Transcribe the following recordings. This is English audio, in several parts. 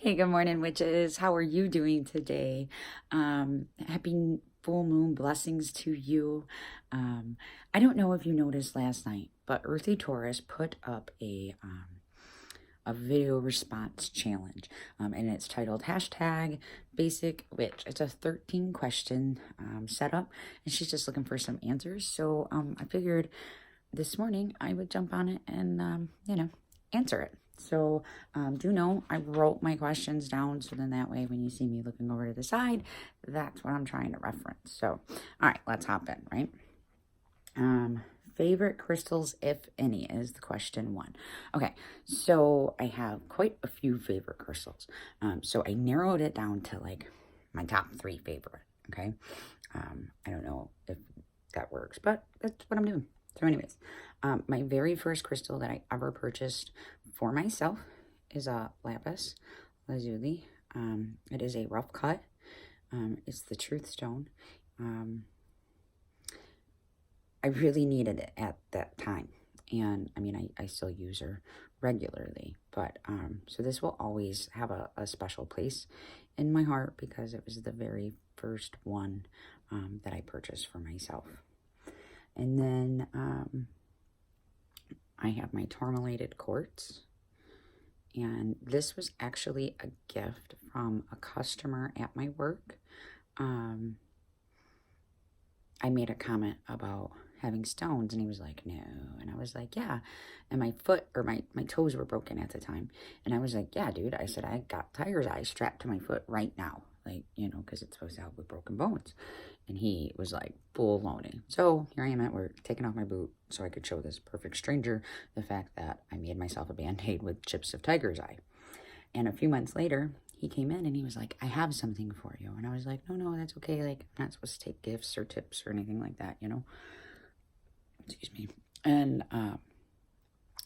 Hey, good morning, witches. How are you doing today? Happy full moon blessings to you. Um, I don't know if you noticed last night, but Earthy Taurus put up a video response challenge, and it's titled hashtag basic witch. It's a 13 question setup, and she's just looking for some answers. So I figured this morning I would jump on it and answer it. So do know I wrote my questions down, so then that way when you see me looking over to the side, that's what I'm trying to reference. So all right, let's hop in. Right. Favorite crystals, if any, is the question one. Okay, so I have quite a few favorite crystals. So I narrowed it down to like my top three favorite. Okay. I don't know if that works, but that's what I'm doing. So anyways, my very first crystal that I ever purchased for myself is a lapis lazuli. It is a rough cut. It's the truth stone. I really needed it at that time. And I mean, I still use her regularly, but so this will always have a special place in my heart because it was the very first one that I purchased for myself. And then I have my tourmalated quartz. And this was actually a gift from a customer at my work. I made a comment about having stones, and he was like, no. And I was like, yeah. And my foot, or my toes were broken at the time. And I was like, yeah, dude. I said, I got tiger's eye strapped to my foot right now. Like, because it's supposed to help with broken bones. And he was like, full loaning. So here I am at work, taking off my boot so I could show this perfect stranger the fact that I made myself a band-aid with chips of tiger's eye. And a few months later, he came in and he was like, I have something for you. And I was like, no, that's okay. Like, I'm not supposed to take gifts or tips or anything like that, Excuse me. And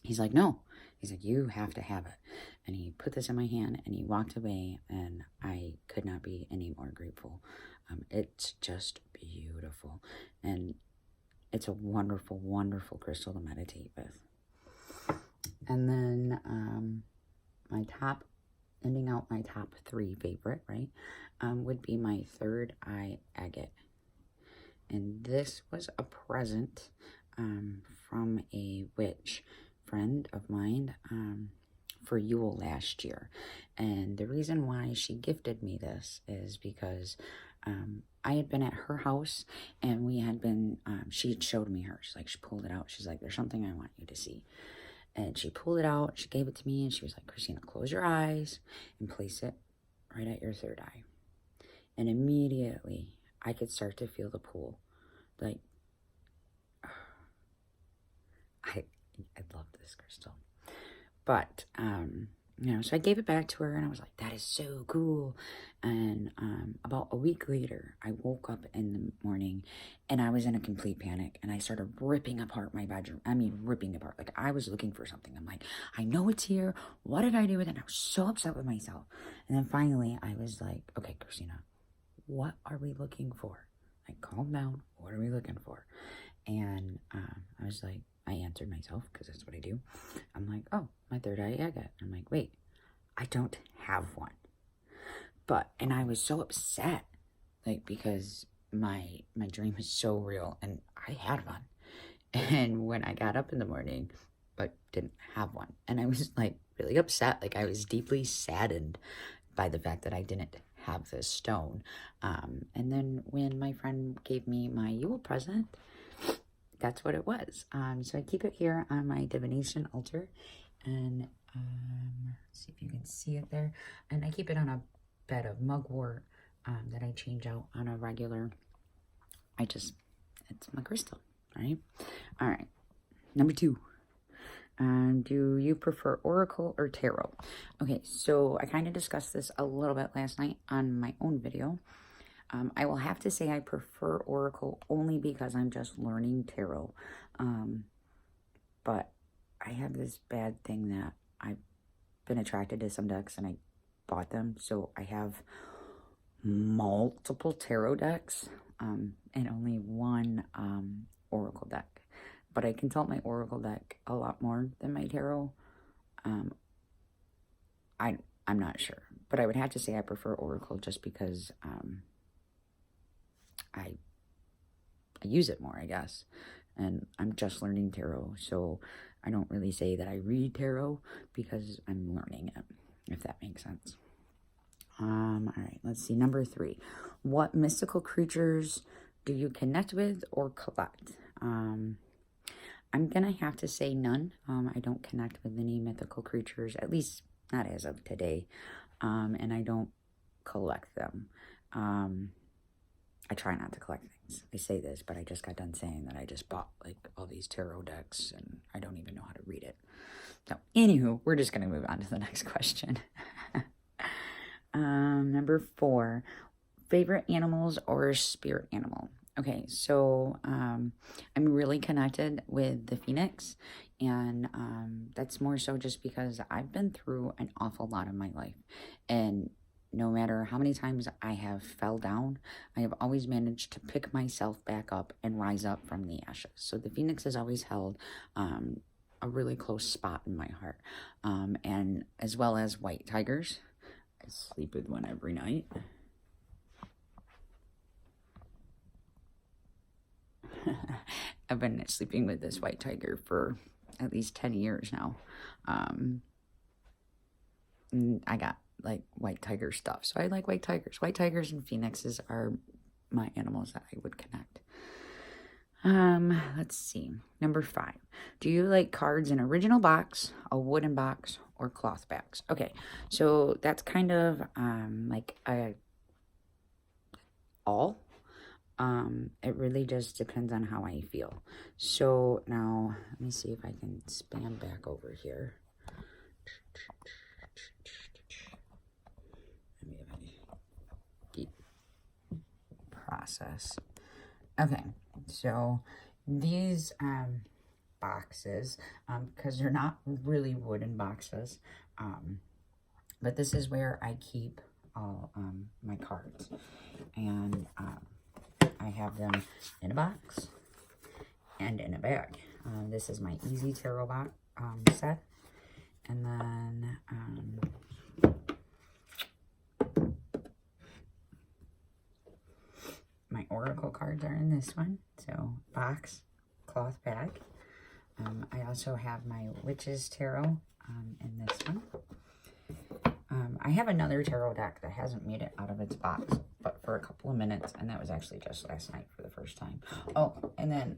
he's like, no. He's like, you have to have it. And he put this in my hand and he walked away, and I could not be any more grateful. It's just beautiful. And it's a wonderful, wonderful crystal to meditate with. And then ending out my top three favorite, right, would be my third eye agate. And this was a present from a witch friend of mine for Yule last year. And the reason why she gifted me this is because I had been at her house, and we had been, she had showed me her. She's like, she pulled it out. She's like, there's something I want you to see. And she pulled it out, she gave it to me, and she was like, Christina, close your eyes and place it right at your third eye. And immediately, I could start to feel the pull. Like, I love this crystal. But, so I gave it back to her, and I was like, that is so cool. And about a week later, I woke up in the morning, and I was in a complete panic, and I started ripping apart my bedroom. I mean, ripping apart. Like, I was looking for something. I'm like, I know it's here. What did I do with it? And I was so upset with myself. And then finally, I was like, okay, Christina, what are we looking for? Like, calm down. What are we looking for? And I was like, I answered myself because that's what I do. I'm like, oh, my third eye agate. I'm like, wait, I don't have one. And I was so upset, like, because my dream is so real, and I had one. And when I got up in the morning, but didn't have one, and I was like really upset. Like, I was deeply saddened by the fact that I didn't have this stone. And then when my friend gave me my Yule present, that's what it was. So I keep it here on my divination altar, and let's see if you can see it there. And I keep it on a bed of mugwort that I change out on a regular. It's my crystal, right? All right. Number 2. Do you prefer oracle or tarot? Okay, so I kind of discussed this a little bit last night on my own video. I will have to say I prefer oracle only because I'm just learning tarot. But I have this bad thing that I've been attracted to some decks, and I bought them. So I have multiple tarot decks and only one oracle deck. But I consult my oracle deck a lot more than my tarot. I'm not sure. But I would have to say I prefer Oracle just because I use it more, I guess. And I'm just learning tarot, so I don't really say that I read tarot because I'm learning it, if that makes sense. All right, let's see. Number 3. What mystical creatures do you connect with or collect? I'm going to have to say none. I don't connect with any mythical creatures, at least not as of today. And I don't collect them. I try not to collect things. I say this, but I just got done saying that I just bought like all these tarot decks and I don't even know how to read it. So, anywho, we're just going to move on to the next question. Number 4, favorite animals or spirit animal? Okay, so I'm really connected with the phoenix, and that's more so just because I've been through an awful lot in my life, and no matter how many times I have fell down, I have always managed to pick myself back up and rise up from the ashes. So the phoenix has always held a really close spot in my heart, and as well as white tigers. I sleep with one every night. I've been sleeping with this white tiger for at least 10 years now. I got like white tiger stuff, so I like white tigers. White tigers and phoenixes are my animals that I would connect. Let's see. Number 5. Do you like cards in original box, a wooden box, or cloth bags? Okay, so that's kind of like all. It really just depends on how I feel. So now, let me see if I can span back over here. Let me deep process. Okay, so these boxes, because they're not really wooden boxes, but this is where I keep all my cards, and I have them in a box and in a bag. This is my Easy Tarot box set, and then my Oracle cards are in this one, so box, cloth bag. I also have my Witch's Tarot in this one. I have another tarot deck that hasn't made it out of its box, but for a couple of minutes, and that was actually just last night for the first time. Oh, and then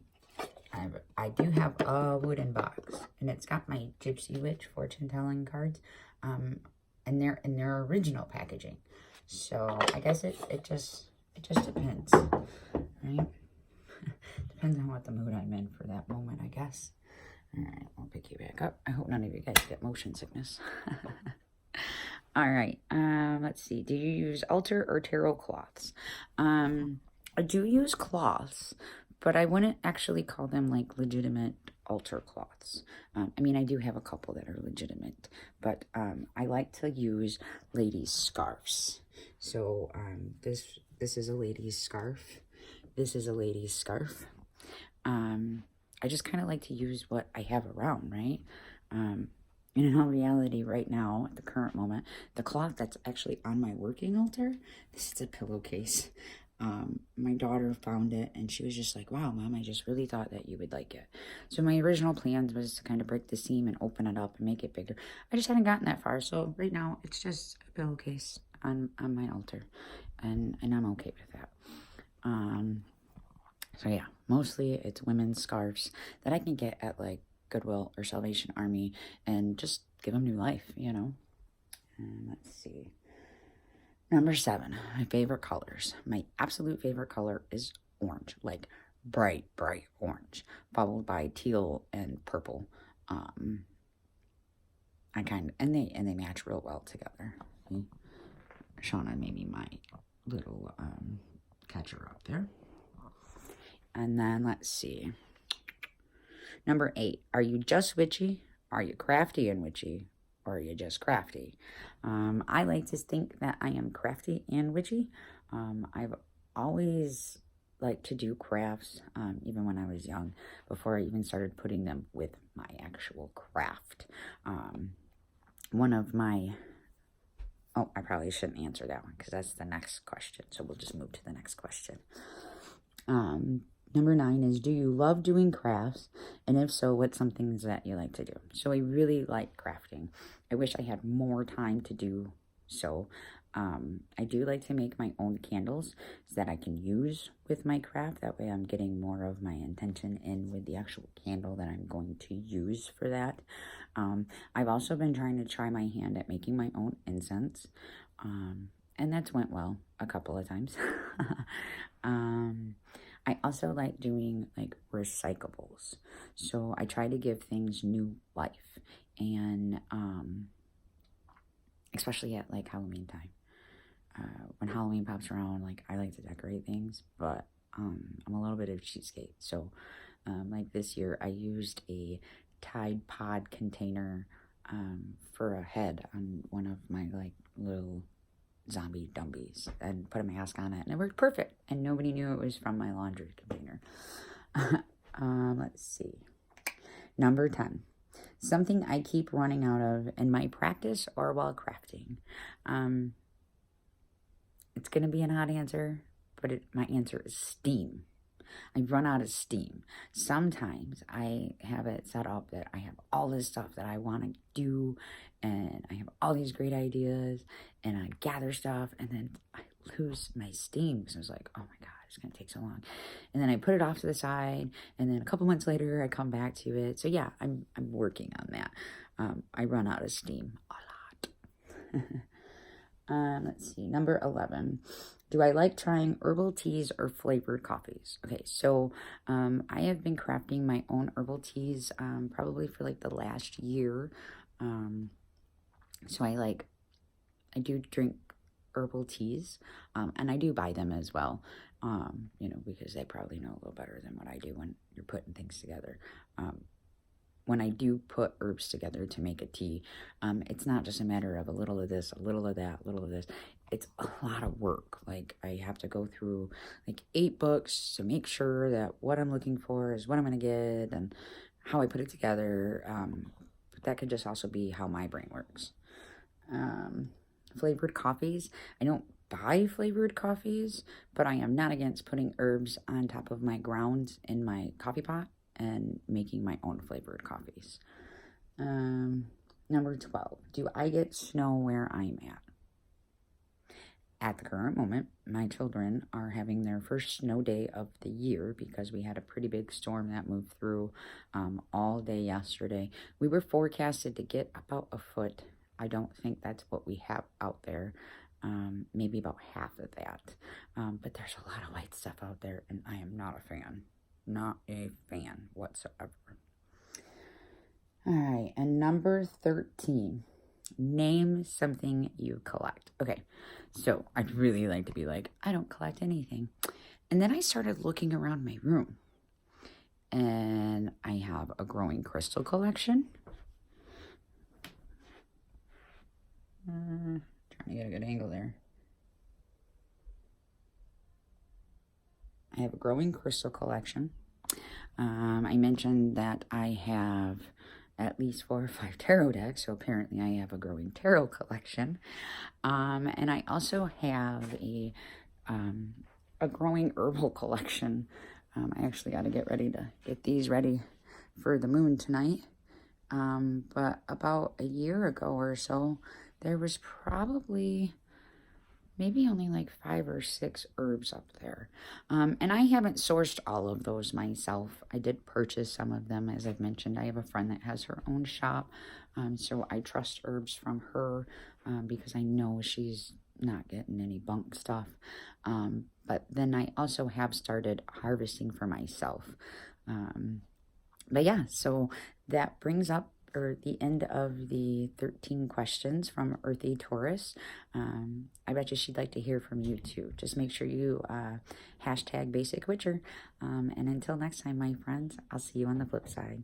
I do have a wooden box, and it's got my Gypsy Witch fortune-telling cards, and they're in their original packaging. So I guess it just depends, right? Depends on what the mood I'm in for that moment, I guess. All right, I'll pick you back up. I hope none of you guys get motion sickness. All right, let's see. Do you use altar or tarot cloths? I do use cloths, but I wouldn't actually call them like legitimate altar cloths. I mean, I do have a couple that are legitimate, but I like to use ladies' scarves. So this is a lady's scarf. This is a lady's scarf. I just kind of like to use what I have around, right? In all reality, right now, at the current moment, the cloth that's actually on my working altar, this is a pillowcase. My daughter found it, and she was just like, wow, Mom, I just really thought that you would like it. So my original plans was to kind of break the seam and open it up and make it bigger. I just hadn't gotten that far, so right now, it's just a pillowcase on my altar, and I'm okay with that. So yeah, mostly it's women's scarves that I can get at like Goodwill or Salvation Army and just give them new life, you know. And let's see. Number 7, my favorite colors. My absolute favorite color is orange, like bright, bright orange, followed by teal and purple. And they match real well together. See? Shauna made me my little catcher up there. And then let's see. Number 8, are you just witchy? Are you crafty and witchy? Or are you just crafty? I like to think that I am crafty and witchy. I've always liked to do crafts, even when I was young, before I even started putting them with my actual craft. One of my Oh, I probably shouldn't answer that one because that's the next question. So we'll just move to the next question. Number 9 is, do you love doing crafts? And if so, what's some things that you like to do? So I really like crafting. I wish I had more time to do so. I do like to make my own candles so that I can use with my craft. That way I'm getting more of my intention in with the actual candle that I'm going to use for that. I've also been trying to try my hand at making my own incense. And that's went well a couple of times. I also like doing like recyclables. So I try to give things new life. And especially at like Halloween time. When Halloween pops around, like I like to decorate things, but I'm a little bit of a cheapskate. So like this year I used a Tide Pod container for a head on one of my like little zombie dumbies and put a mask on it, and it worked perfect, and nobody knew it was from my laundry container. Let's see. Number 10. Something I keep running out of in my practice or while crafting. It's going to be an odd answer, but my answer is steam. I run out of steam. Sometimes I have it set up that I have all this stuff that I want to do, and I have all these great ideas, and I gather stuff, and then I lose my steam because I was like, oh my God, it's going to take so long. And then I put it off to the side, and then a couple months later, I come back to it. So yeah, I'm working on that. I run out of steam a lot. Let's see, number 11. Do I like trying herbal teas or flavored coffees? Okay, so I have been crafting my own herbal teas probably for like the last year. So I do drink herbal teas, and I do buy them as well, because they probably know a little better than what I do when you're putting things together. When I do put herbs together to make a tea, it's not just a matter of a little of this, a little of that, a little of this. It's a lot of work. Like I have to go through like 8 books to make sure that what I'm looking for is what I'm going to get and how I put it together. But that could just also be how my brain works. Flavored coffees. I don't buy flavored coffees, but I am not against putting herbs on top of my grounds in my coffee pot and making my own flavored coffees. Number 12. Do I get snow where I'm at? At the current moment, my children are having their first snow day of the year because we had a pretty big storm that moved through all day yesterday. We were forecasted to get about a foot. I don't think that's what we have out there. Maybe about half of that. But there's a lot of white stuff out there, and I am not a fan. Not a fan whatsoever. All right, and number 13. Name something you collect. Okay, so I'd really like to be like, I don't collect anything. And then I started looking around my room. And I have a growing crystal collection. Trying to get a good angle there. I have a growing crystal collection. I mentioned that I have at least 4 or 5 tarot decks, so apparently I have a growing tarot collection. And I also have a growing herbal collection. I actually got to get these ready for the moon tonight. But about a year ago or so, there was probably maybe only like 5 or 6 herbs up there. And I haven't sourced all of those myself. I did purchase some of them. As I've mentioned, I have a friend that has her own shop. So I trust herbs from her because I know she's not getting any bunk stuff. But then I also have started harvesting for myself. But yeah, so that brings up the end of the 13 questions from Earthy Taurus. I bet you she'd like to hear from you too. Just make sure you hashtag Basic Witcher. And until next time, my friends, I'll see you on the flip side.